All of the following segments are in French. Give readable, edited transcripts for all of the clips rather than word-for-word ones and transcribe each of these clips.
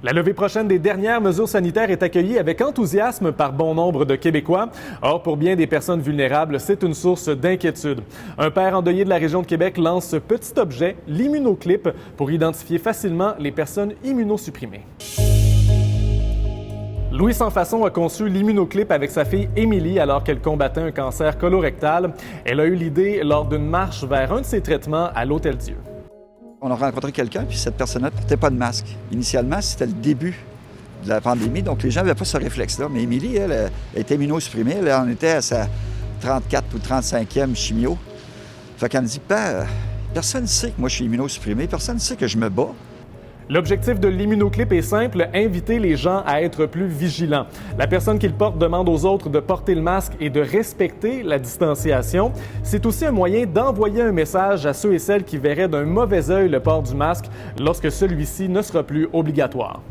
La levée prochaine des dernières mesures sanitaires est accueillie avec enthousiasme par bon nombre de Québécois. Or, pour bien des personnes vulnérables, c'est une source d'inquiétude. Un père endeuillé de la région de Québec lance ce petit objet, l'immunoclip, pour identifier facilement les personnes immunosupprimées. Louis Sansfaçon a conçu l'immunoclip avec sa fille Émilie alors qu'elle combattait un cancer colorectal. Elle a eu l'idée lors d'une marche vers un de ses traitemements à l'Hôtel-Dieu. On a rencontré quelqu'un, puis cette personne-là ne portait pas de masque. Initialement, c'était le début de la pandémie, donc les gens n'avaient pas ce réflexe-là. Mais Émilie, elle était immunosupprimée. Elle en était à sa 34 ou 35e chimio. Fait qu'elle me dit, personne ne sait que moi je suis immunosupprimé, personne ne sait que je me bats. L'objectif de l'immunoclip est simple, inviter les gens à être plus vigilants. La personne qui le porte demande aux autres de porter le masque et de respecter la distanciation. C'est aussi un moyen d'envoyer un message à ceux et celles qui verraient d'un mauvais œil le port du masque lorsque celui-ci ne sera plus obligatoire.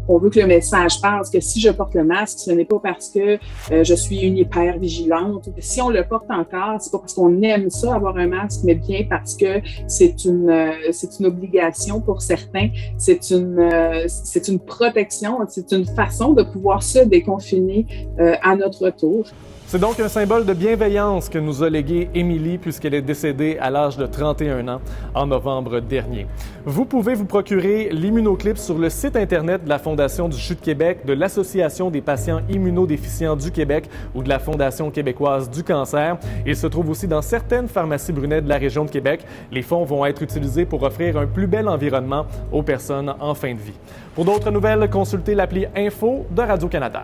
On veut que le message passe, que si je porte le masque, ce n'est pas parce que je suis une hyper vigilante. Si on le porte encore, c'est pas parce qu'on aime ça, avoir un masque, mais bien parce que c'est une obligation pour certains. C'est une protection, c'est une façon de pouvoir se déconfiner à notre tour. C'est donc un symbole de bienveillance que nous a légué Émilie puisqu'elle est décédée à l'âge de 31 ans en novembre dernier. Vous pouvez vous procurer l'immunoclip sur le site Internet de la Fondation du CHU de Québec, de l'Association des patients immunodéficients du Québec ou de la Fondation québécoise du cancer. Il se trouve aussi dans certaines pharmacies Brunet de la région de Québec. Les fonds vont être utilisés pour offrir un plus bel environnement aux personnes en fin de vie. Pour d'autres nouvelles, consultez l'appli Info de Radio-Canada.